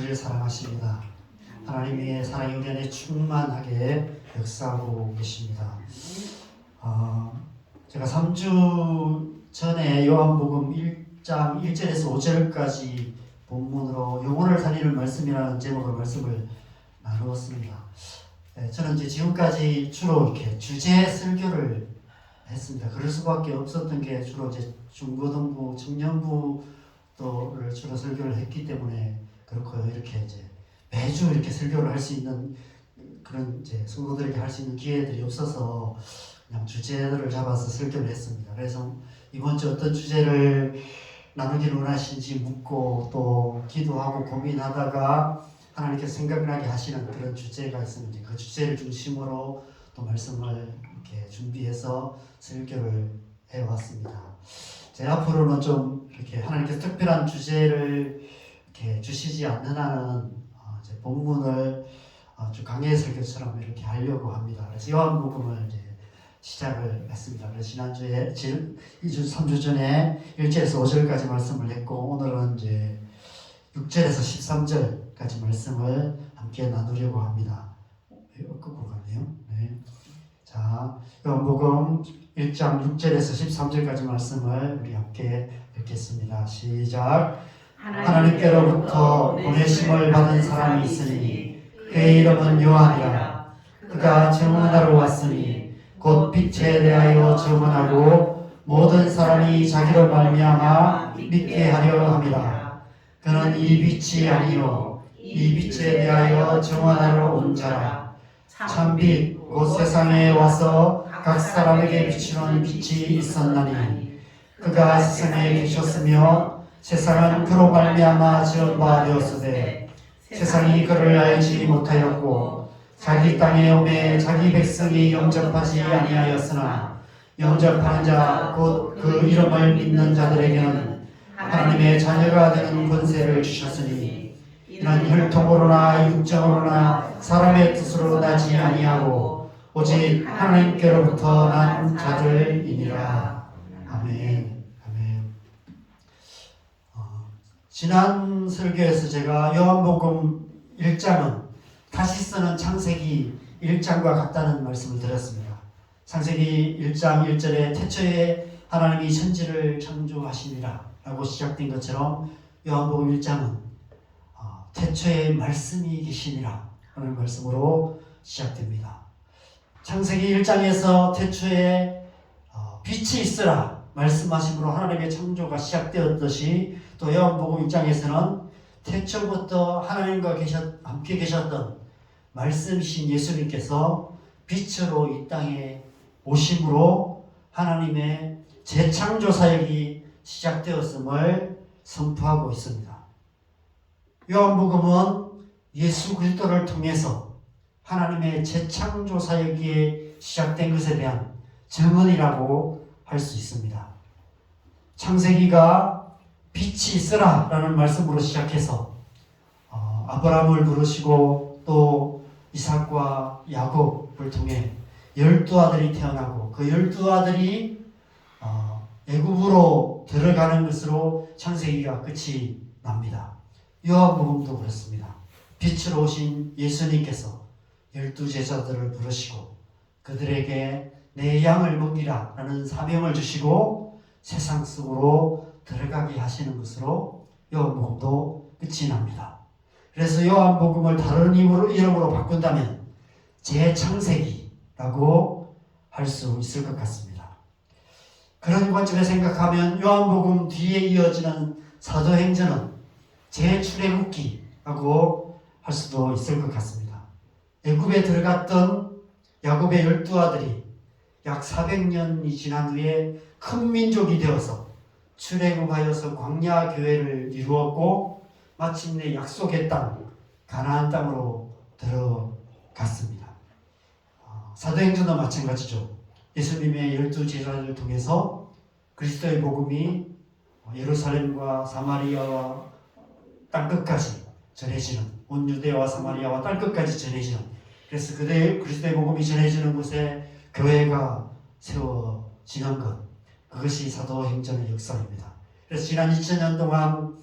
우리를 사랑하십니다. 하나님의 사랑이 우리 안에 충만하게 역사하고 계십니다. 제가 3주 전에 요한복음 1장 1절에서 5절까지 본문으로 영혼을 살리는 말씀이라는 제목으로 말씀을 나누었습니다. 저는 이제 지금까지 주로 이렇게 주제 설교를 했습니다. 그럴 수밖에 없었던 게 주로 이제 중고등부, 청년부를 주로 설교를 했기 때문에 그렇고요. 이렇게 이제 매주 이렇게 설교를 할 수 있는 그런 이제 성도들에게 할 수 있는 기회들이 없어서 그냥 주제들을 잡아서 설교를 했습니다. 그래서 이번 주 어떤 주제를 나누기를 원하시는지 묻고 또 기도하고 고민하다가 하나님께서 생각나게 하시는 그런 주제가 있으면 그 주제를 중심으로 또 말씀을 이렇게 준비해서 설교를 해왔습니다. 제 앞으로는 좀 이렇게 하나님께서 특별한 주제를 이렇게 주시지 않는 한은 이제 본문을 좀 강해 설교처럼 이렇게 하려고 합니다. 그래서 요한복음을 이제 시작을 했습니다. 그래서 지난주에 2주, 3주 전에 1절에서 5절까지 말씀을 했고 오늘은 이제 6절에서 13절까지 말씀을 함께 나누려고 합니다. 거꾸로 가네요. 네. 자, 요한복음 1장 6절에서 13절까지 말씀을 우리 함께 읽겠습니다. 시작. 하나님께로부터 보내심을 받은 사람이 있으니 그의 이름은 요한이라. 그가 증언하러 왔으니 곧 빛에 대하여 증언하고 모든 사람이 자기로 말미암아 믿게 하려 함이라. 그는 이 빛이 아니요 이 빛에 대하여 증언하러 온 자라. 참빛 곧 세상에 와서 각 사람에게 비추는 빛이 있었나니 그가 세상에 계셨으며 세상은 그로 말미암아 지은 바 되었으되 세상이 그를 알지 못하였고 자기 땅에 오매 자기 백성이 영접하지 아니하였으나 영접하는 자 곧 그 이름을 믿는 자들에게는 하나님의 자녀가 되는 권세를 주셨으니 이는 혈통으로나 육정으로나 사람의 뜻으로 나지 아니하고 오직 하나님께로부터 난 자들이니라. 아멘. 아멘. 지난 설교에서 제가 요한복음 1장은 다시 쓰는 창세기 1장과 같다는 말씀을 드렸습니다. 창세기 1장 1절에 태초에 하나님이 천지를 창조하시니라 라고 시작된 것처럼 요한복음 1장은 태초에 말씀이 계시니라 하는 말씀으로 시작됩니다. 창세기 1장에서 태초에 빛이 있으라 말씀하심으로 하나님의 창조가 시작되었듯이 또 요한복음 1장에서는 태초부터 하나님과 함께 계셨던 말씀이신 예수님께서 빛으로 이 땅에 오심으로 하나님의 재창조 사역이 시작되었음을 선포하고 있습니다. 요한복음은 예수 그리스도를 통해서 하나님의 재창조 사역이 시작된 것에 대한 증언이라고 할 수 있습니다. 창세기가 빛이 있으라 라는 말씀으로 시작해서 아브라함을 부르시고 또 이삭과 야곱을 통해 12아들이 태어나고 그 12아들이 애굽으로 들어가는 것으로 창세기가 끝이 납니다. 요한복음도 그렇습니다. 빛으로 오신 예수님께서 12제자들을 부르시고 그들에게 내 양을 먹이라 라는 사명을 주시고 세상 속으로 들어가게 하시는 것으로 요한복음도 끝이 납니다. 그래서 요한복음을 다른 이름으로 바꾼다면 재창세기라고 할 수 있을 것 같습니다. 그런 관점에 생각하면 요한복음 뒤에 이어지는 사도행전은 재출애굽기라고 할 수도 있을 것 같습니다. 애굽에 들어갔던 야곱의 12아들이 약 400년이 지난 후에 큰 민족이 되어서 출애굽하여서 광야 교회를 이루었고 마침내 약속의 땅 가나안 땅으로 들어갔습니다. 사도행전도 마찬가지죠. 예수님의 12제자를 통해서 그리스도의 복음이 예루살렘과 사마리아와 땅끝까지 전해지는 온 유대와 사마리아와 땅끝까지 전해지는 그래서 그리스도의 복음이 전해지는 곳에 교회가 세워지는 것 그것이 사도행전의 역사입니다. 그래서 지난 2000년 동안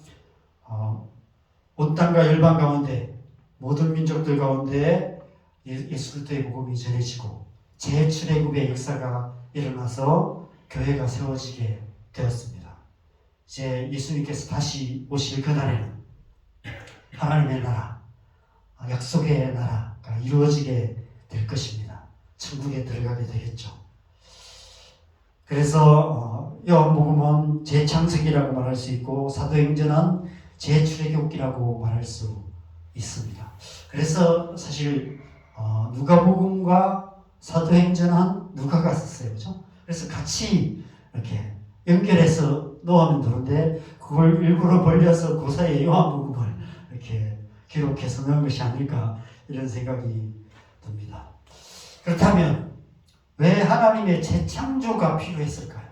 온 땅과 열방 가운데 모든 민족들 가운데 예수 그리스도의 복음이 전해지고 재출애굽의 역사가 일어나서 교회가 세워지게 되었습니다. 이제 예수님께서 다시 오실 그날에는 하나님의 나라, 약속의 나라가 이루어지게 될 것입니다. 천국에 들어가게 되겠죠. 그래서 요한복음은 재창세기라고 말할 수 있고 사도행전은 재출애굽기라고 말할 수 있습니다. 그래서 사실 누가복음과 사도행전은 누가가 썼어요, 그렇죠? 그래서 같이 이렇게 연결해서 놓으면 되는데 그걸 일부러 벌려서 그 사이에 요한복음을 이렇게 기록해서 넣은 것이 아닐까 이런 생각이 듭니다. 그렇다면 왜 하나님의 재창조가 필요했을까요?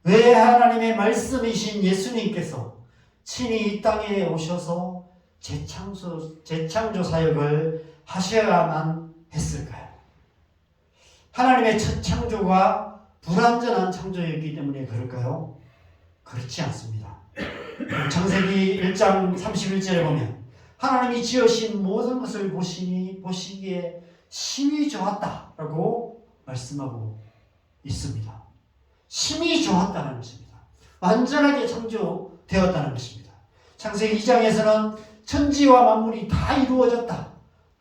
왜 하나님의 말씀이신 예수님께서 친히 이 땅에 오셔서 재창조 사역을 하셔야만 했을까요? 하나님의 첫 창조가 불완전한 창조였기 때문에 그럴까요? 그렇지 않습니다. 창세기 1장 31절에 보면 하나님이 지으신 모든 것을 보시기에 심히 좋았다라고 말씀하고 있습니다. 심히 좋았다는 것입니다. 완전하게 창조되었다는 것입니다. 창세기 2장에서는 천지와 만물이 다 이루어졌다.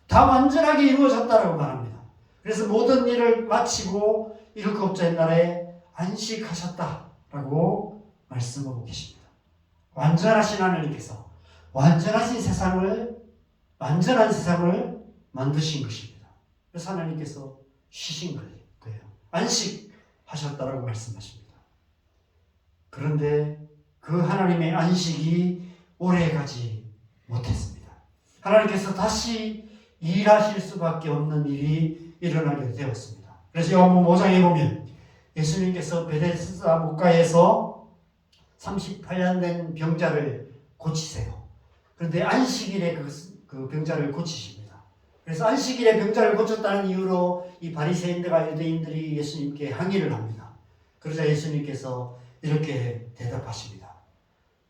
다 완전하게 이루어졌다라고 말합니다. 그래서 모든 일을 마치고 일곱째 날에 안식하셨다라고 말씀하고 계십니다. 완전하신 하나님께서 완전한 세상을 만드신 것입니다. 그래서 하나님께서 쉬신 거예요. 안식하셨다라고 말씀하십니다. 그런데 그 하나님의 안식이 오래가지 못했습니다. 하나님께서 다시 일하실 수밖에 없는 일이 일어나게 되었습니다. 그래서 요한복음 5장에 보면 예수님께서 베데스다 목가에서 38년 된 병자를 고치세요. 그런데 안식일에 그 병자를 고치십니다. 그래서 안식일에 병자를 고쳤다는 이유로 이 바리새인들과 유대인들이 예수님께 항의를 합니다. 그러자 예수님께서 이렇게 대답하십니다.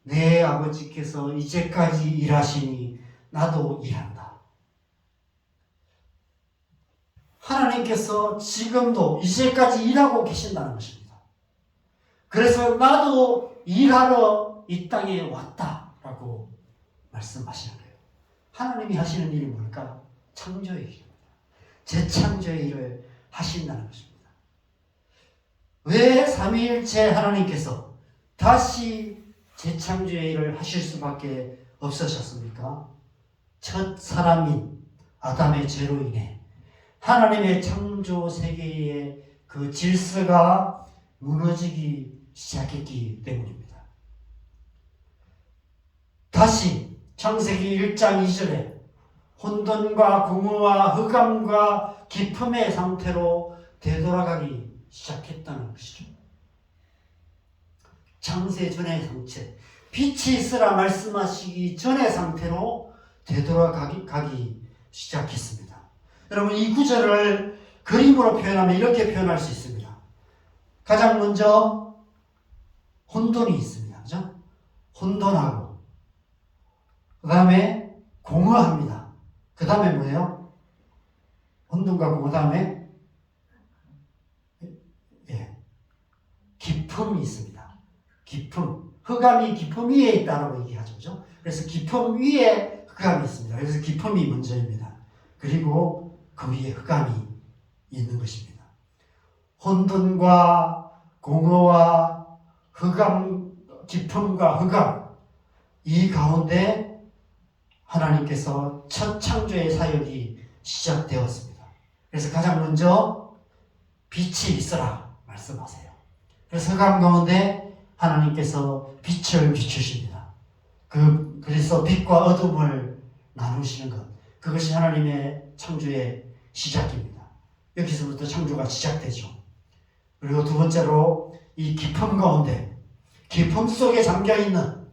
내 아버지께서 이제까지 일하시니 나도 일한다. 하나님께서 지금도 이제까지 일하고 계신다는 것입니다. 그래서 나도 일하러 이 땅에 왔다라고 말씀하시는 거예요. 하나님이 하시는 일이 뭘까? 창조의 일입니다. 재창조의 일을 하신다는 것입니다. 왜 삼위일체 하나님께서 다시 재창조의 일을 하실 수밖에 없으셨습니까? 첫 사람인 아담의 죄로 인해 하나님의 창조 세계의 그 질서가 무너지기 시작했기 때문입니다. 다시 창세기 1장 2절에 혼돈과 공허와 흑암과 기품의 상태로 되돌아가기 시작했다는 것이죠. 창세 전의 상태, 빛이 있으라 말씀하시기 전의 상태로 되돌아가기 시작했습니다. 여러분, 이 구절을 그림으로 표현하면 이렇게 표현할 수 있습니다. 가장 먼저 혼돈이 있습니다. 그죠? 혼돈하고 그 다음에 공허합니다. 그 다음에 뭐예요? 혼돈과 공허 다음에 기품이 있습니다. 기품. 흑암이 기품 위에 있다고 얘기하죠. 그죠? 그래서 기품 위에 흑암이 있습니다. 그래서 기품이 먼저입니다. 그리고 그 위에 흑암이 있는 것입니다. 혼돈과 공허와 흑암, 기품과 흑암, 이 가운데 하나님께서 첫 창조의 사역이 시작되었습니다. 그래서 가장 먼저 빛이 있어라 말씀하세요. 그래서 흑암 가운데 하나님께서 빛을 비추십니다. 그래서 빛과 어둠을 나누시는 것, 그것이 하나님의 창조의 시작입니다. 여기서부터 창조가 시작되죠. 그리고 두 번째로 이 기품 가운데, 기품 속에 잠겨있는,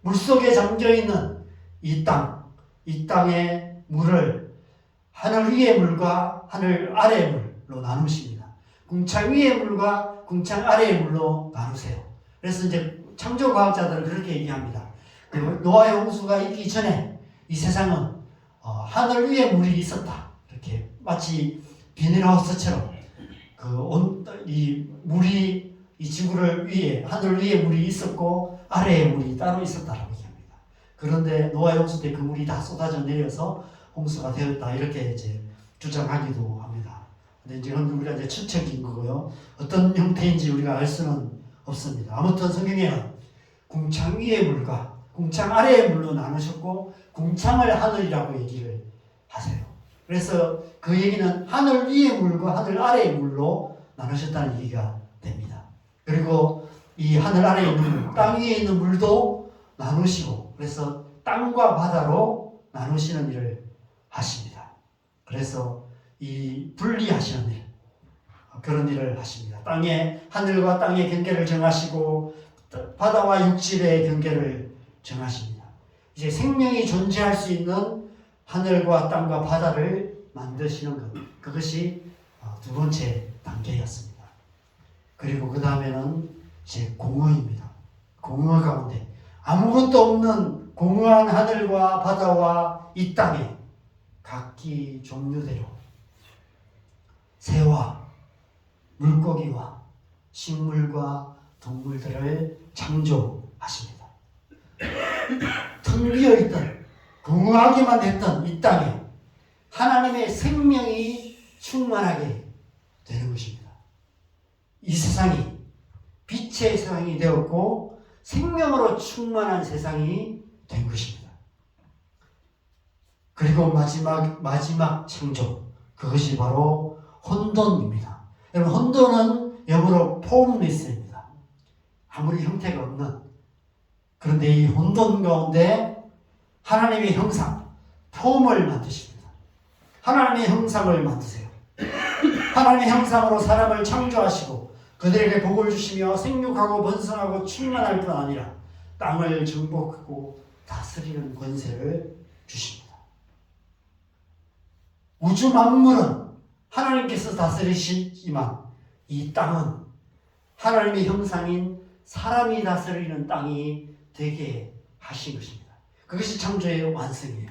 물속에 잠겨있는 이 땅의 물을 하늘 위의 물과 하늘 아래의 물로 나누십니다. 궁창 위의 물과 궁창 아래의 물로 나누세요. 그래서 이제 창조과학자들은 그렇게 얘기합니다. 노아의 홍수가 있기 전에 이 세상은 하늘 위에 물이 있었다. 이렇게 마치 비닐하우스처럼 이 물이 이 지구를 위에 하늘 위에 물이 있었고 아래에 물이 따로 있었다라고 얘기합니다. 그런데 노아의 홍수 때 그 물이 다 쏟아져 내려서 홍수가 되었다 이렇게 이제 주장하기도 합니다. 근데 이건 우리가 이제 추측인 거고요. 어떤 형태인지 우리가 알 수는 없습니다. 아무튼 성경에는 궁창 위의 물과 궁창 아래의 물로 나누셨고 궁창을 하늘이라고 얘기를 하세요. 그래서 그 얘기는 하늘 위의 물과 하늘 아래의 물로 나누셨다는 얘기가 됩니다. 그리고 이 하늘 아래의 물, 땅 위에 있는 물도 나누시고 그래서 땅과 바다로 나누시는 일을 하십니다. 그래서 이 분리하시는 일, 그런 일을 하십니다. 하늘과 땅의 경계를 정하시고 바다와 육지의 경계를 정하십니다. 이제 생명이 존재할 수 있는 하늘과 땅과 바다를 만드시는 것, 그것이 두 번째 단계였습니다. 그리고 그 다음에는 이제 공허입니다. 공허 가운데 아무것도 없는 공허한 하늘과 바다와 이 땅에 각기 종류대로 새와 물고기와 식물과 동물들을 창조하십니다. 텅 비어있던 공허하기만 했던 이 땅에 하나님의 생명이 충만하게 되는 것입니다. 이 세상이 빛의 세상이 되었고 생명으로 충만한 세상이 된 것입니다. 그리고 마지막 창조, 그것이 바로 혼돈입니다. 여러분, 혼돈은 영어로 formless입니다. 아무리 형태가 없는. 그런데 이 혼돈 가운데 하나님의 형상, 폼을 만드십니다. 하나님의 형상을 만드세요. 하나님의 형상으로 사람을 창조하시고 그들에게 복을 주시며 생육하고 번성하고 충만할 뿐 아니라 땅을 정복하고 다스리는 권세를 주십니다. 우주 만물은 하나님께서 다스리시지만 이 땅은 하나님의 형상인 사람이 다스리는 땅이 되게 하신 것입니다. 그것이 창조의 완성이에요.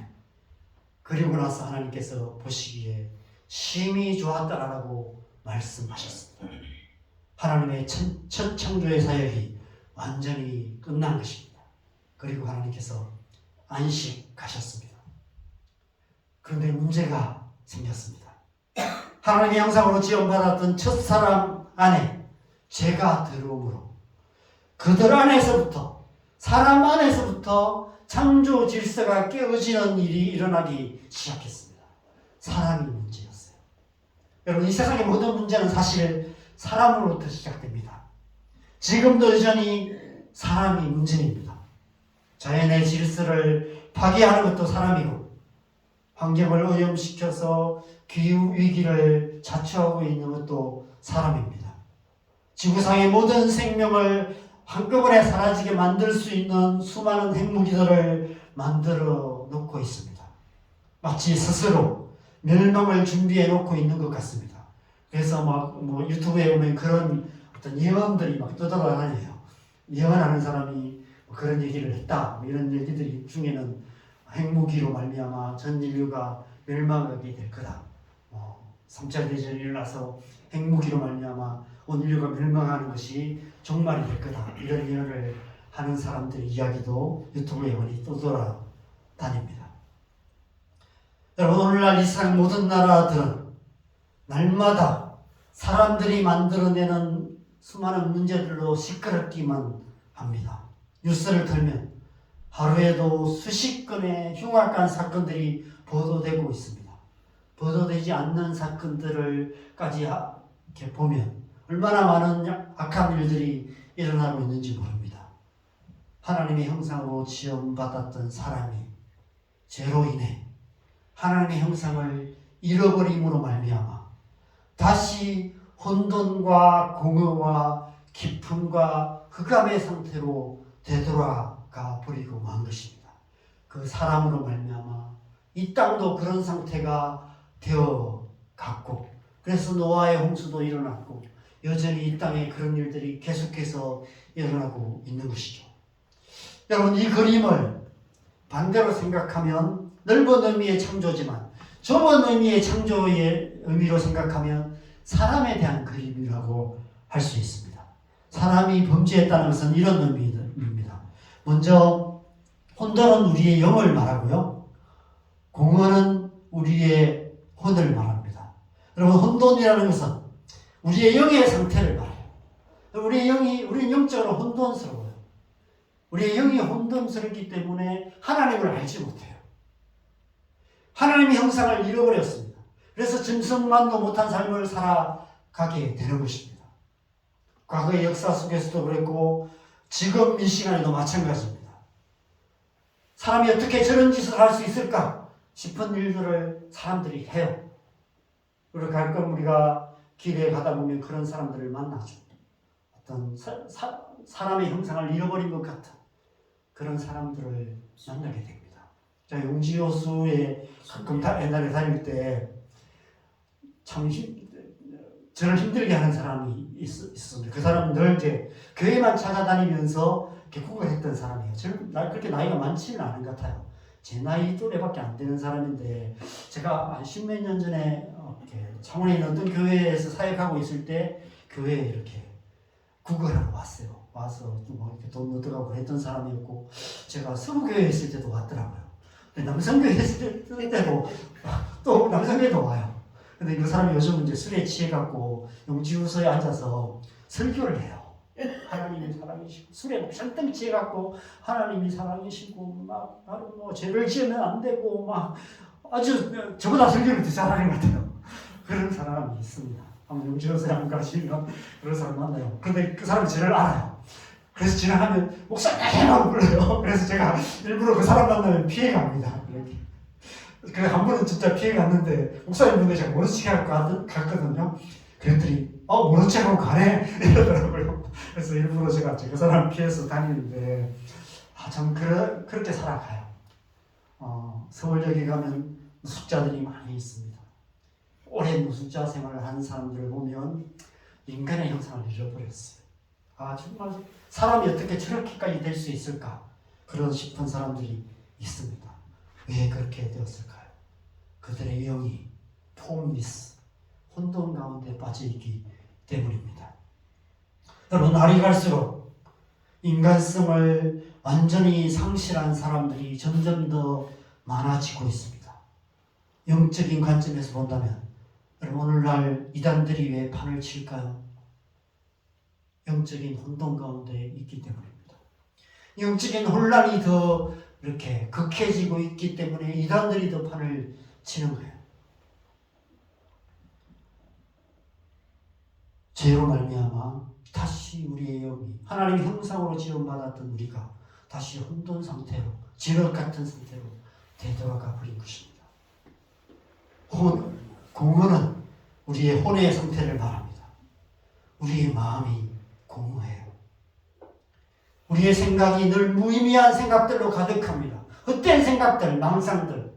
그리고 나서 하나님께서 보시기에 심히 좋았다라고 말씀하셨습니다. 하나님의 첫 창조의 사역이 완전히 끝난 것입니다. 그리고 하나님께서 안식하셨습니다. 그런데 문제가 생겼습니다. 하나님의 형상으로 지음받았던 첫사람 안에 죄가 들어오므로 그들 안에서부터, 사람 안에서부터 창조 질서가 깨어지는 일이 일어나기 시작했습니다. 사람이 문제였어요. 여러분, 이 세상의 모든 문제는 사실 사람으로부터 시작됩니다. 지금도 여전히 사람이 문제입니다. 자연의 질서를 파괴하는 것도 사람이고 환경을 오염시켜서 기후위기를 자초하고 있는 것도 사람입니다. 지구상의 모든 생명을 한꺼번에 사라지게 만들 수 있는 수많은 핵무기들을 만들어 놓고 있습니다. 마치 스스로 멸망을 준비해 놓고 있는 것 같습니다. 그래서 유튜브에 보면 그런 어떤 예언들이 막 떠돌아다녀요. 예언하는 사람이 그런 얘기를 했다. 이런 얘기들이 중에는 핵무기로 말미암아 전 인류가 멸망하게 될 거다. 3차 대전이 일어나서 핵무기로 말미암아 온 인류가 멸망하는 것이 종말이 될 거다. 이런 예언을 하는 사람들의 이야기도 유튜브에 많이 떠돌아다닙니다. 여러분, 오늘날 이 세상 모든 나라들은 날마다 사람들이 만들어내는 수많은 문제들로 시끄럽기만 합니다. 뉴스를 틀면 하루에도 수십 건의 흉악한 사건들이 보도되고 있습니다. 보도되지 않는 사건들을까지 이렇게 보면 얼마나 많은 악한 일들이 일어나고 있는지 모릅니다. 하나님의 형상으로 지음받았던 사람이 죄로 인해 하나님의 형상을 잃어버림으로 말미암아 다시 혼돈과 공허와 기쁨과 흑암의 상태로 되돌아가 버리고 만 것입니다. 그 사람으로 말미암아 이 땅도 그런 상태가 되어 갔고, 그래서 노아의 홍수도 일어났고 여전히 이 땅에 그런 일들이 계속해서 일어나고 있는 것이죠. 여러분, 이 그림을 반대로 생각하면 넓은 의미의 창조지만 좁은 의미의 창조의 의미로 생각하면 사람에 대한 그림이라고 할 수 있습니다. 사람이 범죄했다는 것은 이런 의미입니다. 먼저 혼돈은 우리의 영을 말하고요. 공허는 우리의 혼을 말합니다. 여러분, 혼돈이라는 것은 우리의 영의 상태를 말해요. 우리는 영적으로 혼돈스러워요. 우리의 영이 혼돈스럽기 때문에 하나님을 알지 못해요. 하나님의 형상을 잃어버렸습니다. 그래서 짐승만도 못한 삶을 살아가게 되는 것입니다. 과거의 역사 속에서도 그랬고 지금 이 시간에도 마찬가지입니다. 사람이 어떻게 저런 짓을 할 수 있을까 싶은 일들을 사람들이 해요. 그리고 가끔 우리가 길에 가다 보면 그런 사람들을 만나죠. 어떤 사람의 형상을 잃어버린 것 같은 그런 사람들을 만나게 됩니다. 자, 용지호수에 가끔 옛날에 다닐 때 참 저를 힘들게 하는 사람이 있었습니다. 그 사람은 늘 이제 교회만 찾아다니면서 이렇게 구걸했던 사람이에요. 저는 그렇게 나이가 많지는 않은 것 같아요. 제 나이 또래밖에 안 되는 사람인데 제가 한 십몇 년 전에 이렇게 창원에 있는 어떤 교회에서 사역하고 있을 때 교회에 이렇게 구걸하러 왔어요. 와서 뭐 이렇게 돈 얻어가고 했던 사람이었고 제가 서부교회에 있을 때도 왔더라고요. 남성교회에 있을 때도 또 남성교회도 와요. 근데 그 사람이 요즘 이제 술에 취해갖고 용지우서에 앉아서 설교를 해요. 하나님이 사랑이시고 술에 잔뜩 취해갖고 하나님이 사랑이시고 막 뭐 죄를 지으면 안 되고 막 아주 저보다 설교를 더 잘하는 것 같아요. 그런 사람이 있습니다. 한번 용지우서에 안 가시면 그런 사람 만나요. 근데 그 사람이 저를 알아요. 그래서 지나가면 목사님 하고 불러요. 그래서 제가 일부러 그 사람 만나면 피해갑니다. 이렇게. 그래 한 번은 진짜 피해갔는데 목사님 분들 제가 모른 척하고 갔거든요. 그랬더니 모른 척하고 가네 이러더라고요. 그래서 일부러 제가 그 사람 피해서 다니는데 참 그렇게 살아가요. 서울역에 가면 노숙자들이 많이 있습니다. 오랜 노숙자 생활을 하는 사람들을 보면 인간의 형상을 잃어버렸어요. 정말 사람이 어떻게 저렇게까지 될 수 있을까 그런 싶은 사람들이 있습니다. 왜 그렇게 되었을까요? 그들의 영이 폼리스, 혼돈 가운데 빠져있기 때문입니다. 여러분, 날이 갈수록 인간성을 완전히 상실한 사람들이 점점 더 많아지고 있습니다. 영적인 관점에서 본다면 여러분, 오늘날 이단들이 왜 판을 칠까요? 영적인 혼돈 가운데 있기 때문입니다. 영적인 혼란이 더 이렇게 극해지고 있기 때문에 이단들이 더 판을 치는 거예요. 죄로 말미암아 다시 우리의 영이 하나님의 형상으로 지음받았던 우리가 다시 혼돈 상태로 진흙 같은 상태로 되돌아가 버린 것입니다. 공허는 우리의 혼의 상태를 말합니다. 우리의 마음이 공허해요. 우리의 생각이 늘 무의미한 생각들로 가득합니다. 헛된 생각들, 망상들,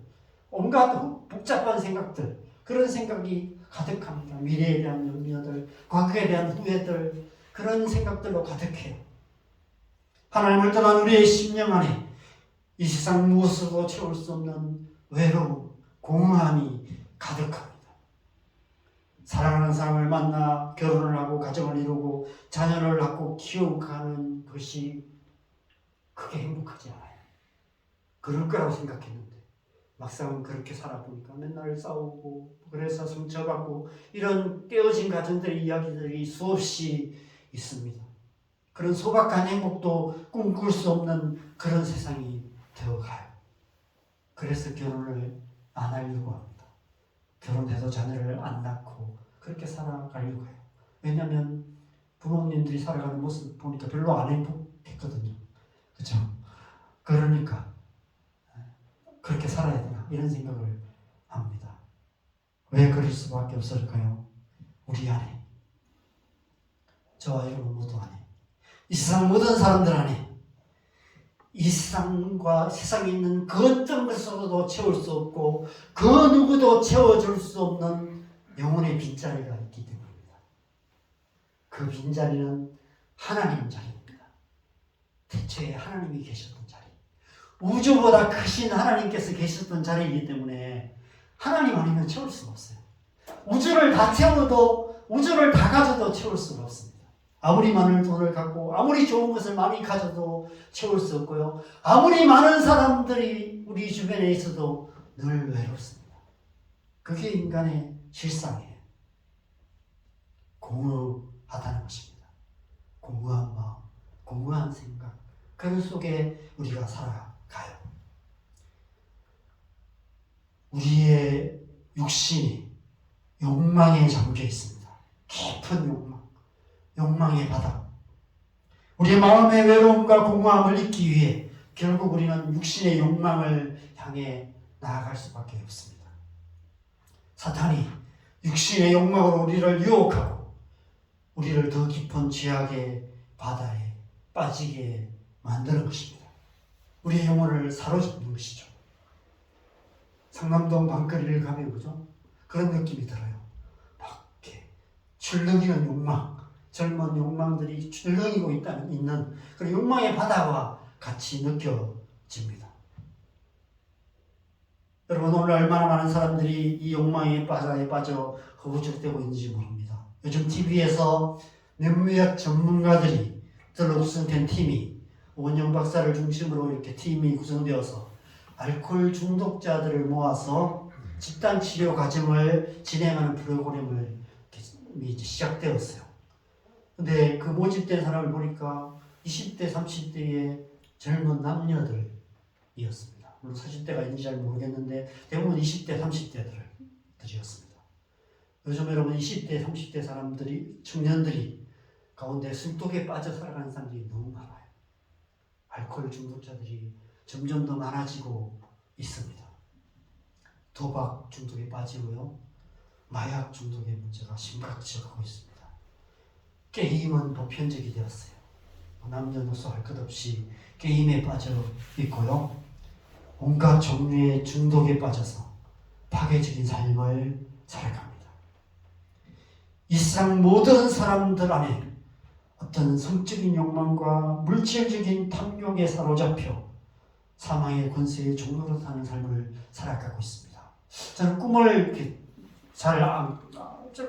온갖 복잡한 생각들, 그런 생각이 가득합니다. 미래에 대한 염려들, 과거에 대한 후회들, 그런 생각들로 가득해요. 하나님을 떠난 우리의 심령 안에 이 세상 무엇으로 채울 수 없는 외로움, 공허함이 가득합니다. 사랑하는 사람을 만나 결혼을 하고 가정을 이루고 자녀를 낳고 키워가는 것이 그게 행복하지 않아요. 그럴 거라고 생각했는데 막상 그렇게 살아보니까 맨날 싸우고 그래서 상처받고 이런 깨어진 가정들의 이야기들이 수없이 있습니다. 그런 소박한 행복도 꿈꿀 수 없는 그런 세상이 되어가요. 그래서 결혼을 안 하려고 합니다. 결혼해서 자녀를 안 낳고 그렇게 살아가려고 해요. 왜냐하면 부모님들이 살아가는 모습 보니까 별로 안 행복했거든요. 그렇죠? 그러니까 그렇게 살아야 되나 이런 생각을 합니다. 왜 그럴 수밖에 없을까요? 우리 안에, 저와 여러분 모두 안에, 이 세상 모든 사람들 안에 이 세상과 세상에 있는 그 어떤 것으로도 채울 수 없고 그 누구도 채워줄 수 없는 영혼의 빈자리가 있기 때문입니다. 그 빈자리는 하나님 자리입니다. 대체에 하나님이 계셨던 자리. 우주보다 크신 하나님께서 계셨던 자리이기 때문에 하나님 아니면 채울 수가 없어요. 우주를 다 채워도, 우주를 다 가져도 채울 수가 없습니다. 아무리 많은 돈을 갖고 아무리 좋은 것을 많이 가져도 채울 수 없고요. 아무리 많은 사람들이 우리 주변에 있어도 늘 외롭습니다. 그게 인간의 실상이에요. 공허하다는 것입니다. 공허한 마음, 공허한 생각, 그 속에 우리가 살아가요. 우리의 육신이 욕망에 잠겨 있습니다. 깊은 욕망, 욕망의 바닥. 우리의 마음의 외로움과 공허함을 잊기 위해 결국 우리는 육신의 욕망을 향해 나아갈 수밖에 없습니다. 사탄이 육신의 욕망으로 우리를 유혹하고 우리를 더 깊은 죄악의 바다에 빠지게 만드는 것입니다. 우리의 영혼을 사로잡는 것이죠. 상남동 방거리를 가면 그죠? 그런 느낌이 들어요. 막 이렇게 출렁이는 욕망, 젊은 욕망들이 출렁이고 있는 그런 욕망의 바다와 같이 느껴집니다. 여러분, 오늘 얼마나 많은 사람들이 이 욕망의 바다에 빠져 허우적대고 있는지 모릅니다. 요즘 TV에서 몇몇 전문가들이 들로 구성된 팀이 원영 박사를 중심으로 이렇게 팀이 구성되어서 알코올 중독자들을 모아서 집단 치료 과정을 진행하는 프로그램을 이제 시작되었어요. 근데 그 모집된 사람을 보니까 20대, 30대의 젊은 남녀들이었습니다. 물론 40대가 있는지 잘 모르겠는데 대부분 20대, 30대들이었습니다. 요즘 여러분 20대, 30대 사람들이, 청년들이 가운데 술독에 빠져 살아가는 사람들이 너무 많아요. 알코올 중독자들이 점점 더 많아지고 있습니다. 도박 중독에 빠지고요. 마약 중독의 문제가 심각해지고 있습니다. 게임은 보편적이 되었어요. 남녀노소 할 것 없이 게임에 빠져 있고요. 온갖 종류의 중독에 빠져서 파괴적인 삶을 살아갑니다. 이 세상 모든 사람들 안에 어떤 성적인 욕망과 물질적인 탐욕에 사로잡혀 사망의 권세의 종로로 사는 삶을 살아가고 있습니다. 저는 꿈을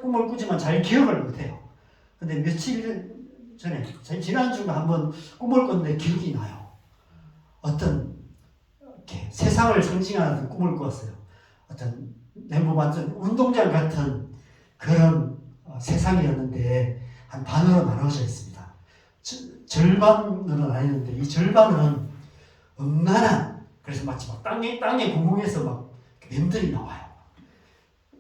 꿈을 꾸지만 잘 기억을 못해요. 근데 며칠 전에, 지난주에 한번 꿈을 꿨는데 기억이 나요. 어떤 이렇게 세상을 상징하는 꿈을 꿨어요. 어떤 내몸 완전 운동장 같은 그런 세상이었는데 한 반으로 나눠져 있습니다. 절반은 아니는데 이 절반은 음란한, 그래서 마치 막 땅에 구멍에서 막 뱀들이 나와요.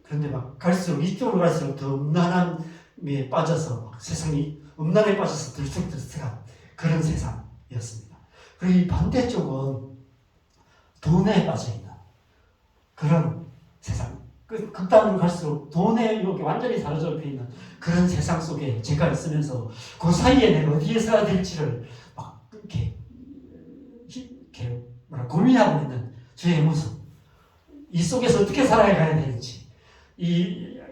그런데 막 갈수록 이쪽으로 갈수록 더 음란함에 빠져서 막 세상이 음란에 빠져서 들썩들썩한 그런 세상이었습니다. 그리고 이 반대쪽은 돈에 빠져있는 그런 세상, 극단으로 갈수록 돈에 이렇게 완전히 사로잡혀 있는 그런 세상 속에 제가 있으면서 그 사이에 내가 어디에 서야 될지를 막 이렇게 고민하고 있는 저의 모습, 이 속에서 어떻게 살아가야 되는지,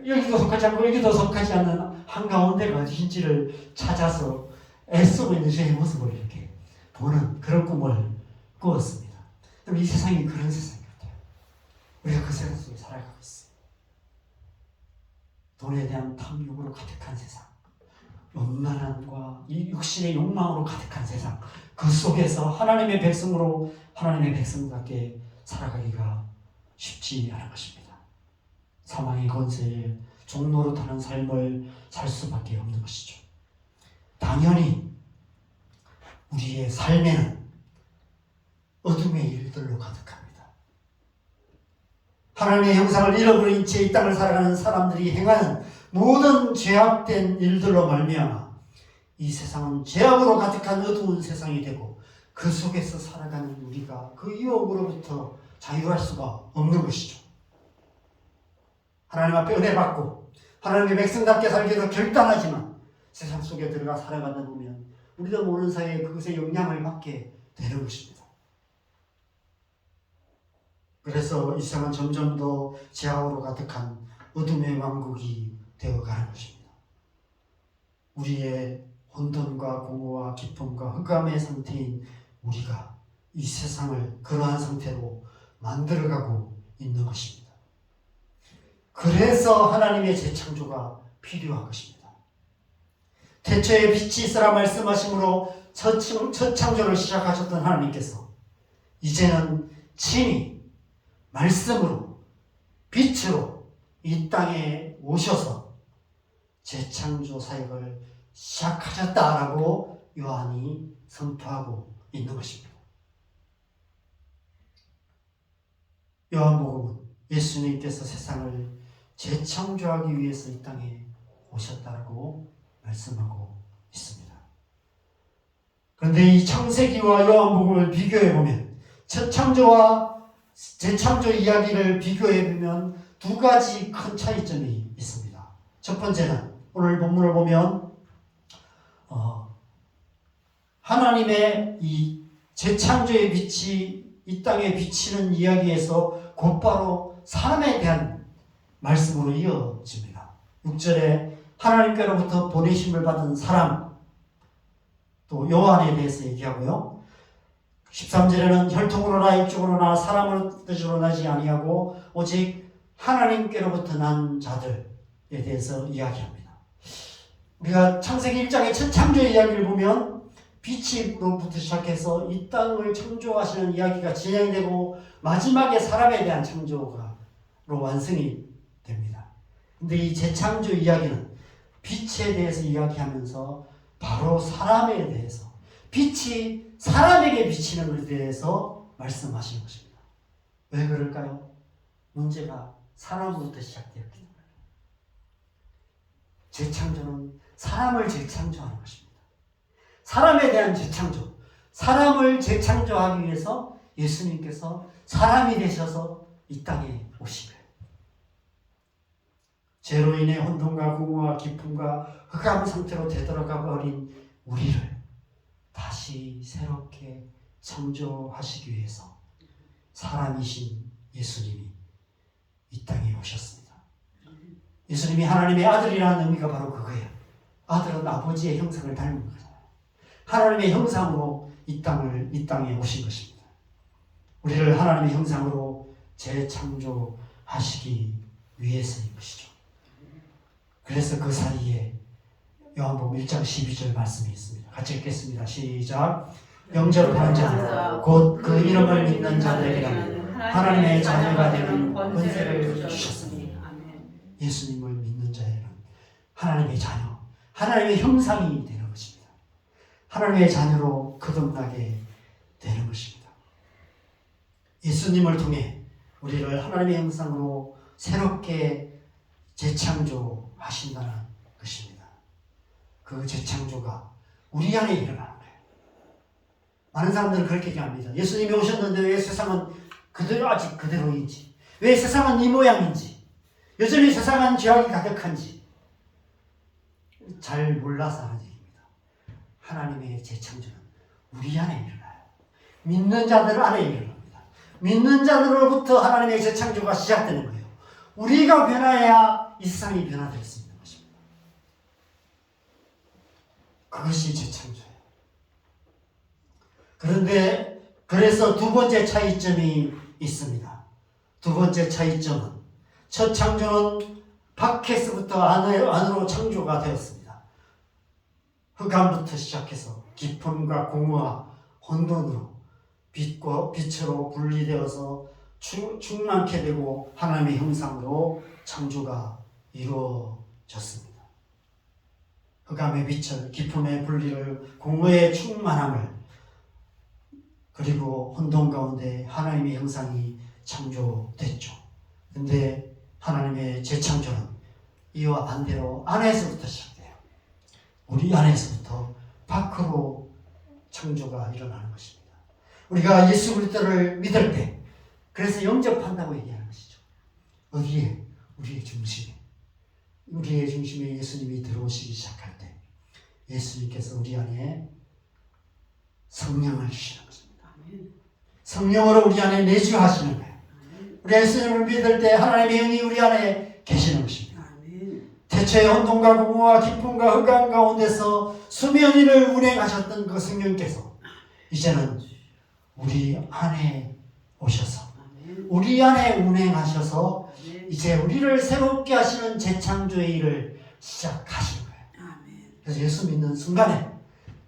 여기도 속하지 않고 여기도 속하지 않는 한가운데가 어디인지를 찾아서 애쓰고 있는 저의 모습을 이렇게 보는 그런 꿈을 꾸었습니다. 이 세상이 그런 세상이 같아요. 우리가 그 세상 속에 살아가고 있어요. 돈에 대한 탐욕으로 가득한 세상, 음란함과 이 육신의 욕망으로 가득한 세상, 그 속에서 하나님의 백성으로 하나님의 백성답게 살아가기가 쉽지 않은 것입니다. 사망의 권세에 종로로 타는 삶을 살 수밖에 없는 것이죠. 당연히 우리의 삶에는 어둠의 일들로 가득합니다. 하나님의 형상을 잃어버린 채 이 땅을 살아가는 사람들이 행하는 모든 죄악된 일들로 말미암아 이 세상은 죄악으로 가득한 어두운 세상이 되고 그 속에서 살아가는 우리가 그 유혹으로부터 자유할 수가 없는 것이죠. 하나님 앞에 은혜 받고 하나님의 백성답게 살기로 결단하지만 세상 속에 들어가 살아가다 보면 우리도 모르는 사이에 그것의 영향을 받게 되는 것입니다. 그래서 이 세상은 점점 더 죄악으로 가득한 어둠의 왕국이 되어가는 것입니다. 우리의 혼돈과 공허와 기쁨과 흑암의 상태인 우리가 이 세상을 그러한 상태로 만들어가고 있는 것입니다. 그래서 하나님의 재창조가 필요한 것입니다. 태초에 빛이 있으라 말씀하심으로 첫 창조를 시작하셨던 하나님께서 이제는 친히 말씀으로 빛으로 이 땅에 오셔서 재창조 사역을 시작하셨다라고 요한이 선포하고 있는 것입니다. 요한복음은 예수님께서 세상을 재창조하기 위해서 이 땅에 오셨다고 말씀하고 있습니다. 그런데 이 창세기와 요한복음을 비교해보면 첫 창조와 재창조 이야기를 비교해보면 두 가지 큰 차이점이 있습니다. 첫 번째는 오늘 본문을 보면 하나님의 이 재창조의 빛이 이 땅에 비치는 이야기에서 곧바로 사람에 대한 말씀으로 이어집니다. 6절에 하나님께로부터 보내심을 받은 사람, 또 요한에 대해서 얘기하고요. 13절에는 혈통으로나 육적으로나 사람의 뜻으로 나지 아니하고 오직 하나님께로부터 난 자들에 대해서 이야기합니다. 우리가 창세기 1장의 첫 창조의 이야기를 보면 빛으로부터 시작해서 이 땅을 창조하시는 이야기가 진행되고 마지막에 사람에 대한 창조로 완성이 됩니다. 근데 이 재창조 이야기는 빛에 대해서 이야기하면서 바로 사람에 대해서, 빛이 사람에게 비치는 것에 대해서 말씀하시는 것입니다. 왜 그럴까요? 문제가 사람으로부터 시작되었기 때문에. 재창조는 사람을 재창조하는 것입니다. 사람에 대한 재창조, 사람을 재창조하기 위해서 예수님께서 사람이 되셔서 이 땅에 오신 거예요. 죄로 인해 혼돈과 공허와 기쁨과 흑암 상태로 되돌아가 버린 우리를 다시 새롭게 창조하시기 위해서 사람이신 예수님이 이 땅에 오셨습니다. 예수님이 하나님의 아들이라는 의미가 바로 그거예요. 아들은 아버지의 형상을 닮은 거잖아요. 하나님의 형상으로 이 땅에 오신 것입니다. 우리를 하나님의 형상으로 재창조하시기 위해서인 것이죠. 그래서 그 사이에 요한복음 1장 12절 말씀이 있습니다. 같이 읽겠습니다. 시작. 영접하는 자, 곧 그 이름을 믿는 자들에게는 하나님의 자녀가 되는 권세를 주셨습니다. 예수님을 믿는 자에게는 하나님의 자녀, 하나님의 형상이 되는 것입니다. 하나님의 자녀로 거듭나게 되는 것입니다. 예수님을 통해 우리를 하나님의 형상으로 새롭게 재창조하신다는 것입니다. 그 재창조가 우리 안에 일어나는 거예요. 많은 사람들은 그렇게 얘기합니다. 예수님이 오셨는데 왜 세상은 아직 그대로인지, 왜 세상은 이 모양인지, 여전히 세상은 죄악이 가득한지 잘 몰라서 하는 얘기입니다. 하나님의 재창조는 우리 안에 일어나요. 믿는 자들 안에 일어납니다. 믿는 자들로부터 하나님의 재창조가 시작되는 거예요. 우리가 변화해야 이 세상이 변화될 수 있는 것입니다. 그것이 재창조예요. 그런데 그래서 두 번째 차이점이 있습니다. 두 번째 차이점은 첫 창조는 밖에서부터 안으로 창조가 되었습니다. 흑암부터 시작해서 기쁨과 공허와 혼돈으로 빛으로 분리되어서 충만케 되고 하나님의 형상으로 창조가 이루어졌습니다. 흑암의 빛을, 기쁨의 분리를, 공허의 충만함을, 그리고 혼돈 가운데 하나님의 형상이 창조됐죠. 그런데 하나님의 재창조는 이와 반대로 안에서부터 시작돼요. 우리 안에서부터 밖으로 창조가 일어나는 것입니다. 우리가 예수 그리스도를 믿을 때, 그래서 영접한다고 얘기하는 것이죠. 어디에? 우리의 중심에. 우리의 중심에 예수님이 들어오시기 시작할 때 예수님께서 우리 안에 성령을 주시는 것입니다. 성령으로 우리 안에 내주하시는 거예요. 우리 예수님을 믿을 때 하나님의 영이 우리 안에 계시는 것입니다. 태초에 혼돈과 공허와 기쁨과 흑암 가운데서 수면위를 운행하셨던 그 성령께서 이제는 우리 안에 오셔서 우리 안에 운행하셔서 이제 우리를 새롭게 하시는 재창조의 일을 시작하시는 거예요. 그래서 예수 믿는 순간에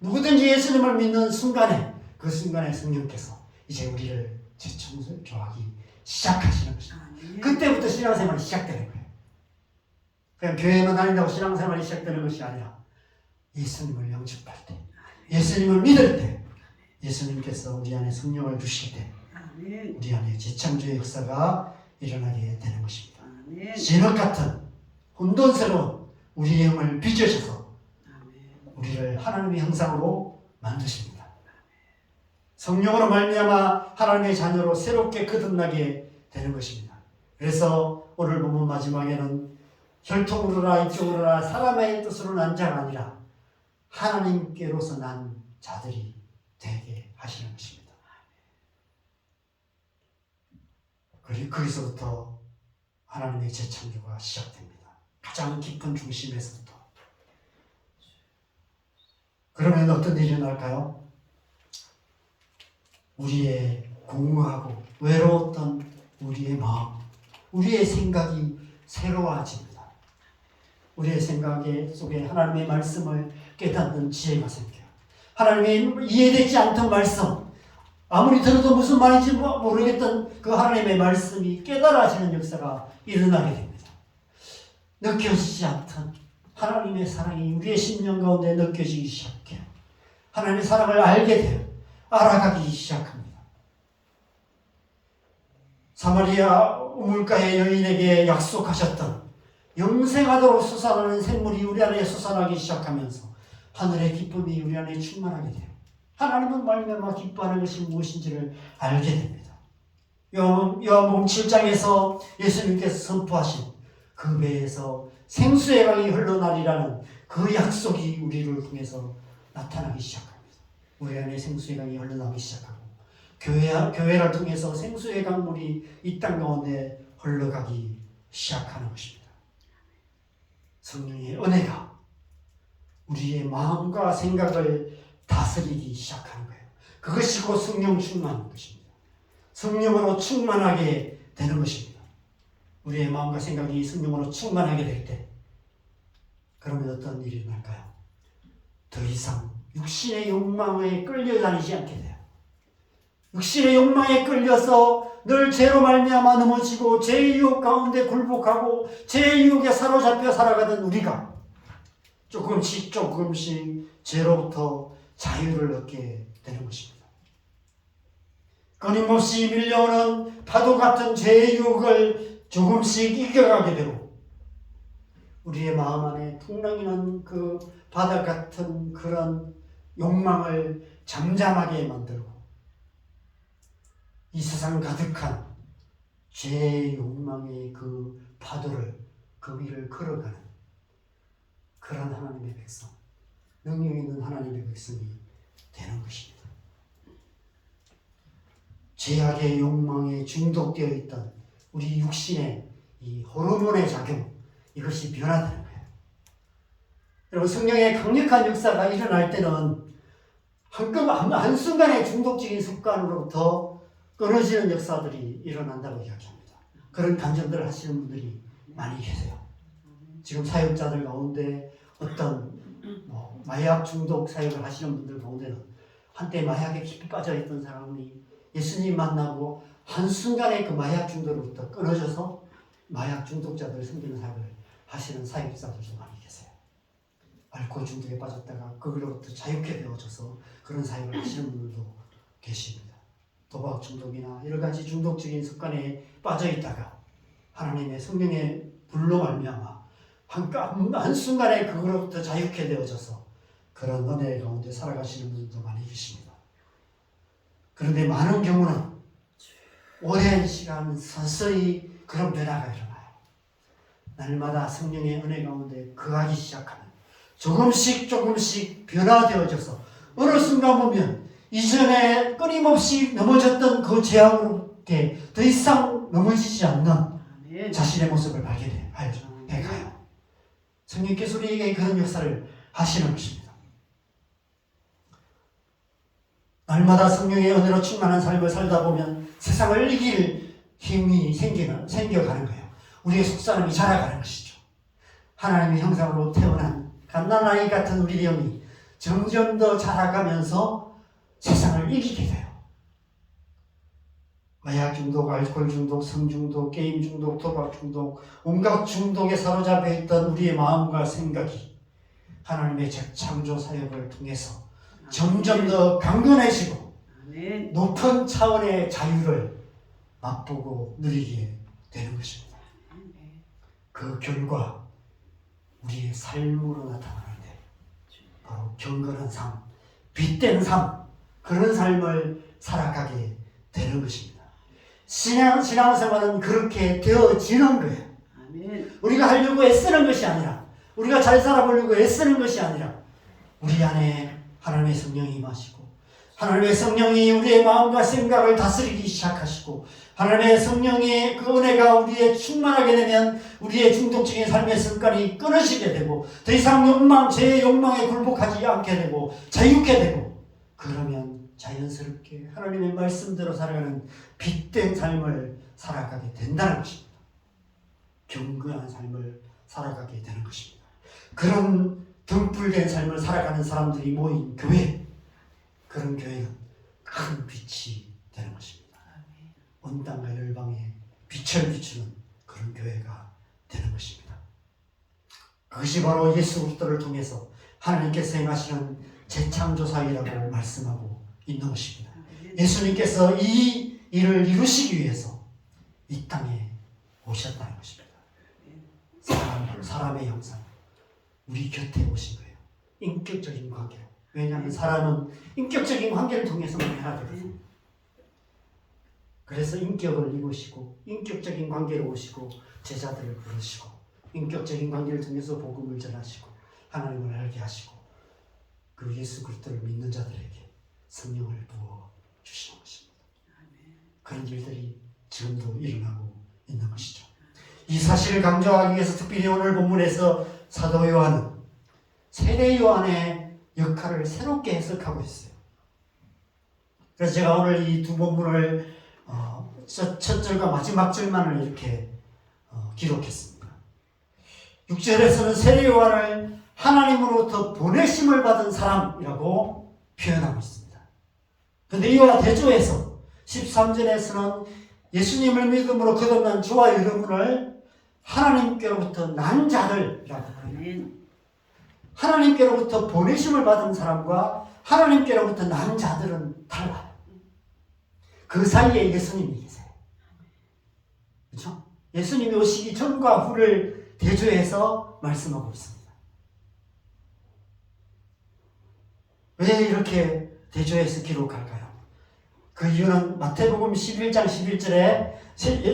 누구든지 예수님을 믿는 순간에 그 순간에 성령께서 이제 우리를 재창조하기 시작하시는 것입니다. 그때부터 신앙생활이 시작되는 거예요. 그냥 교회만 다닌다고 신앙생활이 시작되는 것이 아니라 예수님을 영접할 때, 예수님을 믿을 때, 예수님께서 우리 안에 성령을 주실 때 우리 안에 재창조의 역사가 일어나게 되는 것입니다. 진흙 같은 혼돈스러운 우리의 영을 빚으셔서 우리를 하나님의 형상으로 만드십니다. 성령으로 말미암아 하나님의 자녀로 새롭게 거듭나게 되는 것입니다. 그래서 오늘 본문 마지막에는 혈통으로나 이쪽으로나 사람의 뜻으로 난 자가 아니라 하나님께로서 난 자들이 되게 하시는 것입니다. 그리고 거기서부터 하나님의 재창조가 시작됩니다. 가장 깊은 중심에서부터. 그러면 어떤 일이 일어날까요? 우리의 공허하고 외로웠던 우리의 마음, 우리의 생각이 새로워집니다. 우리의 생각 속에 하나님의 말씀을 깨닫는 지혜가 생겨요. 하나님의 이해되지 않던 말씀, 아무리 들어도 무슨 말인지 모르겠던 그 하나님의 말씀이 깨달아지는 역사가 일어나게 됩니다. 느껴지지 않던 하나님의 사랑이 우리의 심령 가운데 느껴지기 시작해요. 하나님의 사랑을 알게 돼요. 알아가기 시작합니다. 사마리아 우물가의 여인에게 약속하셨던 영생하도록 솟아나는 샘물이 우리 안에 솟아나기 시작하면서 하늘의 기쁨이 우리 안에 충만하게 돼요. 하나님은 말미암아 기뻐하는 것이 무엇인지를 알게 됩니다. 요한복음 7장에서 예수님께서 선포하신 그 배에서 생수의 강이 흘러나리라는 그 약속이 우리를 통해서 나타나기 시작합니다. 우리 안에 생수의 강이 흘러나오기 시작하고 교회를 통해서 생수의 강물이 이 땅 가운데 흘러가기 시작하는 것입니다. 성령의 은혜가 우리의 마음과 생각을 다스리기 시작하는 거예요. 그것이 곧 성령 충만인 것입니다. 성령으로 충만하게 되는 것입니다. 우리의 마음과 생각이 성령으로 충만하게 될 때 그러면 어떤 일이 일어날까요? 더 이상 육신의 욕망에 끌려다니지 않게 돼요. 육신의 욕망에 끌려서 늘 죄로 말미암아 넘어지고 죄의 유혹 가운데 굴복하고 죄의 유혹에 사로잡혀 살아가던 우리가 조금씩 죄로부터 자유를 얻게 되는 것입니다. 끊임없이 밀려오는 파도 같은 죄의 유혹을 조금씩 이겨가게 되고 우리의 마음 안에 풍랑이는 그 바다 같은 그런 욕망을 잠잠하게 만들고 이 세상 가득한 죄의 욕망의 그 파도를 그 위를 걸어가는 그런 하나님의 백성, 능력 있는 하나님의 백성이 되는 것입니다. 죄악의 욕망에 중독되어 있던 우리 육신의 이 호르몬의 작용, 이것이 변화되는 거예요. 여러분, 성령의 강력한 역사가 일어날 때는 한순간의 중독적인 습관으로부터 끊어지는 역사들이 일어난다고 이야기합니다. 그런 간증들을 하시는 분들이 많이 계세요. 지금 사역자들 가운데 어떤 마약 중독 사역을 하시는 분들 가운데는 한때 마약에 깊이 빠져있던 사람이 예수님 만나고 한순간에 그 마약 중독으로부터 끊어져서 마약 중독자들을 섬기는 사역을 하시는 사역자들도 많이 계세요. 알코올 중독에 빠졌다가 거기로부터 자유케 되어져서 그런 사역을 하시는 분들도 계십니다. 도박 중독이나 여러 가지 중독적인 습관에 빠져 있다가 하나님의 성령의 불로 말미암아 한순간에 그거로부터 자유케 되어져서 그런 은혜 가운데 살아가시는 분들도 많이 계십니다. 그런데 많은 경우는 오랜 시간 서서히 그런 변화가 일어나요. 날마다 성령의 은혜 가운데 거하기 시작하면 조금씩 변화되어져서 어느 순간 보면 이전에 끊임없이 넘어졌던 그 죄악으로부터 더 이상 넘어지지 않는 자신의 모습을 발견해요. 성령께서 우리에게 그런 역사를 하시는 것입니다. 날마다 성령의 은혜로 충만한 삶을 살다 보면 세상을 이길 힘이 생겨가는 거예요. 우리의 속사람이 자라가는 것이죠. 하나님의 형상으로 태어난 갓난아이 같은 우리 영이 점점 더 자라가면서 세상을 이기게 돼요. 마약 중독, 알코올 중독, 성 중독, 게임 중독, 도박 중독, 온갖 중독에 사로잡혀 있던 우리의 마음과 생각이 하나님의 재창조 사역을 통해서 점점 더 강건해지고 높은 차원의 자유를 맛보고 누리게 되는 것입니다. 그 결과 우리의 삶으로 나타나는데 바로 경건한 삶, 빛된 삶, 그런 삶을 살아가게 되는 것입니다. 신앙생활은 그렇게 되어지는 거예요. 우리가 하려고 애쓰는 것이 아니라, 우리가 잘 살아보려고 애쓰는 것이 아니라 우리 안에 하나님의 성령이 임하시고 하나님의 성령이 우리의 마음과 생각을 다스리기 시작하시고 하나님의 성령의 그 은혜가 우리에 충만하게 되면 우리의 중독적인 삶의 습관이 끊어지게 되고 더 이상 죄의 욕망에 굴복하지 않게 되고 자유케 되고, 그러면 자연스럽게 하나님의 말씀대로 살아가는 빛된 삶을 살아가게 된다는 것입니다. 경건한 삶을 살아가게 되는 것입니다. 그런 등불된 삶을 살아가는 사람들이 모인 교회, 그런 교회는 큰 빛이 되는 것입니다. 온 땅과 열방에 빛을 비추는 그런 교회가 되는 것입니다. 그것이 바로 예수 그리스도를 통해서 하나님께서 행하시는 재창조사이라고 말씀하고 있는 것입니다. 예수님께서 이 일을 이루시기 위해서 이 땅에 오셨다는 것입니다. 사람의 형상, 우리 곁에 오신 거예요. 인격적인 관계로. 왜냐하면 사람은 인격적인 관계를 통해서만 해야 되거든요. 그래서 인격을 이루시고 인격적인 관계로 오시고 제자들을 부르시고 인격적인 관계를 통해서 복음을 전하시고 하나님을 알게 하시고 그 예수 그리스도를 믿는 자들에게 성령을 부어 주시는 것입니다. 그런 일들이 지금도 일어나고 있는 것이죠. 이 사실을 강조하기 위해서 특별히 오늘 본문에서 사도 요한은 세례 요한의 역할을 새롭게 해석하고 있어요. 그래서 제가 오늘 이 두 본문을 첫 절과 마지막 절만을 이렇게 기록했습니다. 6절에서는 세례 요한을 하나님으로부터 보내심을 받은 사람이라고 표현하고 있습니다. 그런데 이와 대조해서 13절에서는 예수님을 믿음으로 거듭난 주와 여러분을 하나님께로부터 난 자들이라고 합니다. 하나님께로부터 보내심을 받은 사람과 하나님께로부터 난 자들은 달라요. 그 사이에 예수님이 계세요. 그렇죠? 예수님이 오시기 전과 후를 대조해서 말씀하고 있습니다. 왜 이렇게 대조해서 기록할까요? 그 이유는 마태복음 11장 11절에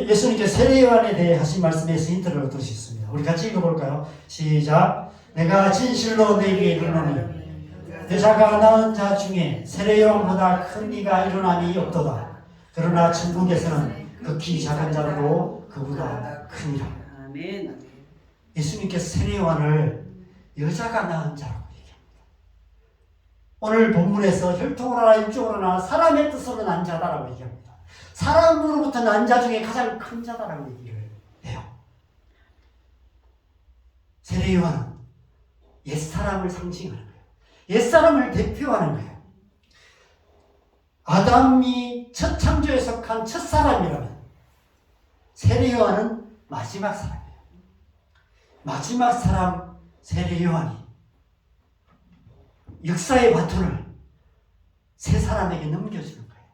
예수님께서 세례 요한에 대해 하신 말씀에서 힌트를 얻을 수 있습니다. 우리 같이 읽어볼까요? 시작. 내가 진실로 내게 이르노니 여자가 낳은 자 중에 세례 요한보다 큰 이가 일어남이 없도다. 그러나 천국에서는 극히 작은 자도 그보다 크니라. 예수님께서 세례 요한을 여자가 낳은 자라고 얘기합니다. 오늘 본문에서 혈통으로 하나 육적으로 하나 사람의 뜻으로 난 자다라고 얘기합니다. 사람으로부터 난 자 중에 가장 큰 자다라고 얘기를 해요. 세례 요한은 옛사람을 상징하는 거예요. 옛사람을 대표하는 거예요. 아담이 첫 창조에 속한 첫사람이라면 세례 요한은 마지막 사람이에요. 마지막 사람 세례 요한이 역사의 바톤을 새 사람에게 넘겨주는 거예요.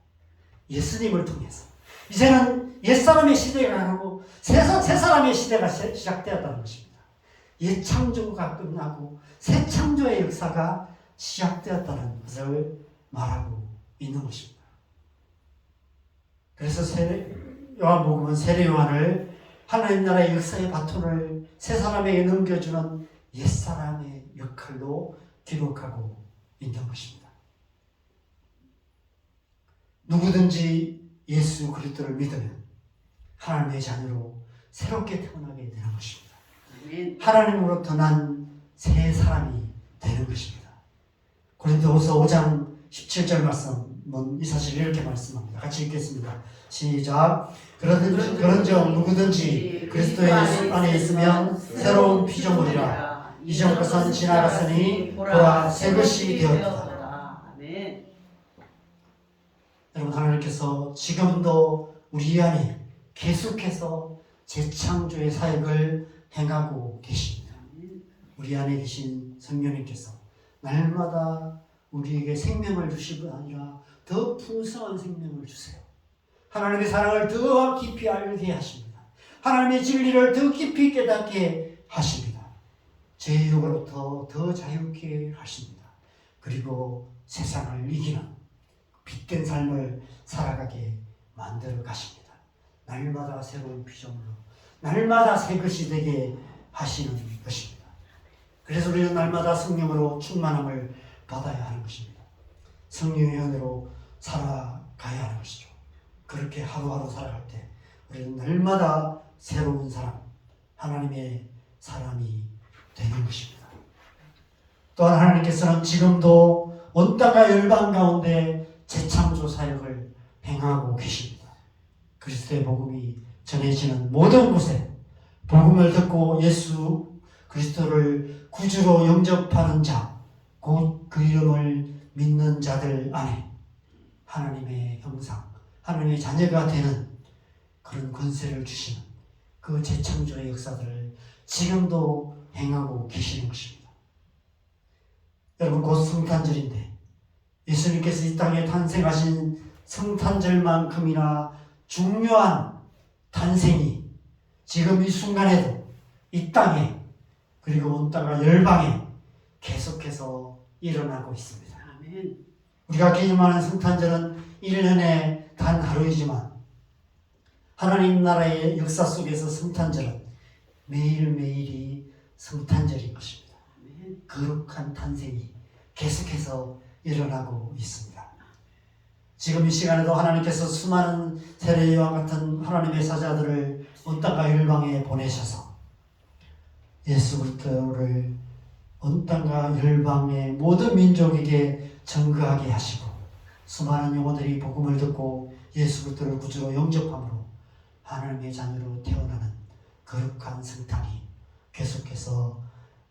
예수님을 통해서. 이제는 옛사람의 시대가 아니고 새 사람의 시대가 시작되었다는 것입니다. 옛 창조가 끝나고 새 창조의 역사가 시작되었다는 것을 말하고 있는 것입니다. 그래서 요한복음은 세례 요한을 하나님 나라의 역사의 바톤을 새 사람에게 넘겨주는 옛사람의 역할로 기록하고 있는 것입니다. 누구든지 예수 그리스도를 믿으면 하나님의 자녀로 새롭게 태어나게 되는 것입니다. 하나님으로부터 난 새 사람이 되는 것입니다. 고린도후서 5장 17절 말씀 이 사실을 이렇게 말씀합니다. 같이 읽겠습니다. 시작. 그런즉 누구든지 그리스도 예수 안에 있으면 새로운 피조물이라. 이전 것은 지나갔으니 보라 새 것이 되었다. 아멘. 여러분, 하나님께서 지금도 우리 안에 계속해서 재창조의 사역을 행하고 계십니다. 우리 안에 계신 성령님께서 날마다 우리에게 생명을 주시고 아니라 더 풍성한 생명을 주세요. 하나님의 사랑을 더 깊이 알게 하십니다. 하나님의 진리를 더 깊이 깨닫게 하십니다. 죄의 유혹으로부터 더 자유케 하십니다. 그리고 세상을 이기는 빛된 삶을 살아가게 만들어 가십니다. 날마다 새로운 피조물로 날마다 새 것이 되게 하시는 것입니다. 그래서 우리는 날마다 성령으로 충만함을 받아야 하는 것입니다. 성령의 은혜로 살아가야 하는 것이죠. 그렇게 하루하루 살아갈 때 우리는 날마다 새로운 사람, 하나님의 사람이 되는 것입니다. 또한 하나님께서는 지금도 온 땅과 열방 가운데 재창조 사역을 행하고 계십니다. 그리스도의 복음이 전해지는 모든 곳에 복음을 듣고 예수 그리스도를 구주로 영접하는 자, 곧 그 이름을 믿는 자들 안에 하나님의 형상, 하나님의 자녀가 되는 그런 권세를 주시는 그 재창조의 역사들을 지금도 행하고 계시는 것입니다. 여러분, 곧 성탄절인데 예수님께서 이 땅에 탄생하신 성탄절만큼이나 중요한 탄생이 지금 이 순간에도 이 땅에 그리고 온 땅과 열방에 계속해서 일어나고 있습니다. 아멘. 우리가 기념하는 성탄절은 1년에 단 하루이지만 하나님 나라의 역사 속에서 성탄절은 매일매일이 성탄절인 것입니다. 아멘. 거룩한 탄생이 계속해서 일어나고 있습니다. 지금 이 시간에도 하나님께서 수많은 세례요한 같은 하나님의 사자들을 온 땅과 열방에 보내셔서 예수 그리스도를 온 땅과 열방의 모든 민족에게 증거하게 하시고 수많은 영혼들이 복음을 듣고 예수 그리스도를 구주로 영접함으로 하나님의 자녀로 태어나는 거룩한 성탄이 계속해서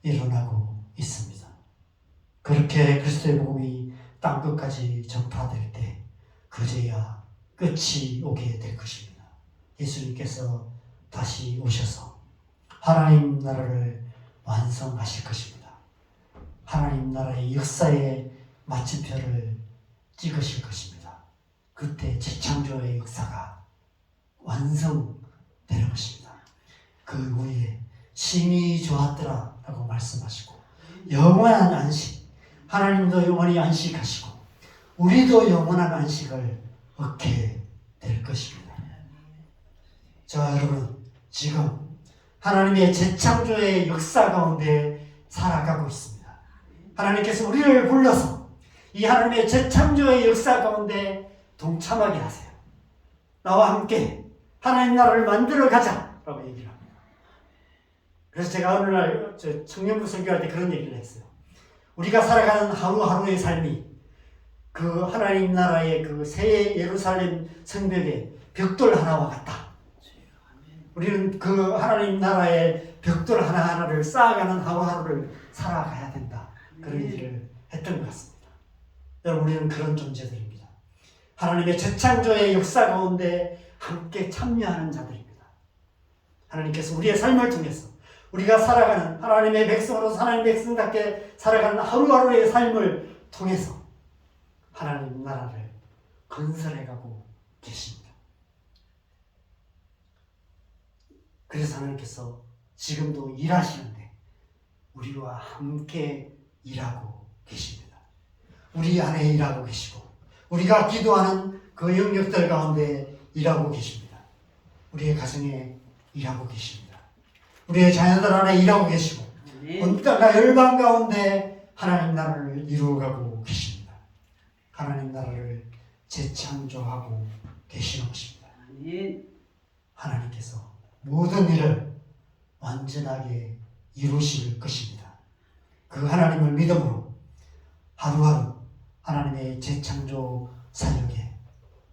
일어나고 있습니다. 그렇게 그리스도의 복음이 땅끝까지 전파될 때 그제야 끝이 오게 될 것입니다. 예수님께서 다시 오셔서 하나님 나라를 완성하실 것입니다. 하나님 나라의 역사의 마침표를 찍으실 것입니다. 그때 재창조의 역사가 완성되는 것입니다. 그 후에 심히 좋았더라 라고 말씀하시고 영원한 안식, 하나님도 영원히 안식하시고 우리도 영원한 안식을 얻게 될 것입니다. 자, 여러분, 지금 하나님의 재창조의 역사 가운데 살아가고 있습니다. 하나님께서 우리를 불러서 이 하나님의 재창조의 역사 가운데 동참하게 하세요. 나와 함께 하나님 나라를 만들어 가자 라고 얘기를 합니다. 그래서 제가 어느 날 청년부 설교할 때 그런 얘기를 했어요. 우리가 살아가는 하루하루의 삶이 그 하나님 나라의 그 새 예루살렘 성벽의 벽돌 하나와 같다. 우리는 그 하나님 나라의 벽돌 하나하나를 쌓아가는 하루하루를 살아가야 된다. 그런 얘기를 했던 것 같습니다. 여러분, 우리는 그런 존재들입니다. 하나님의 재창조의 역사 가운데 함께 참여하는 자들입니다. 하나님께서 우리의 삶을 통해서 우리가 살아가는 하나님의 백성으로서 하나님의 백성답게 살아가는 하루하루의 삶을 통해서 하나님 나라를 건설해가고 계십니다. 그래서 하나님께서 지금도 일하시는데 우리와 함께 일하고 계십니다. 우리 안에 일하고 계시고 우리가 기도하는 그 영역들 가운데 일하고 계십니다. 우리의 가정에 일하고 계십니다. 우리의 자녀들 안에 일하고 계시고 온 땅과 열방 가운데 하나님 나라를 이루어가고 계십니다. 하나님 나라를 재창조하고 계시는 것입니다. 하나님께서 모든 일을 완전하게 이루실 것입니다. 그 하나님을 믿음으로 하루하루 하나님의 재창조 사역에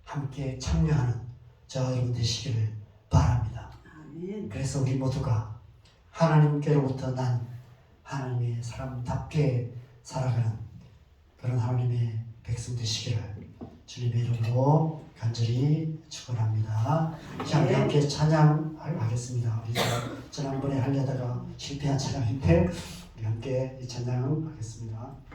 함께 참여하는 저와 여러분 되시기를 바랍니다. 아멘. 그래서 우리 모두가 하나님께로부터 난 하나님의 사람답게 살아가는 그런 하나님의 백성 되시기를 주님의 이름으로 간절히 축원합니다. 자, 우리 함께 찬양하겠습니다. 우리 지난번에 하려다가 실패한 찬양인데 우리 함께 찬양하겠습니다.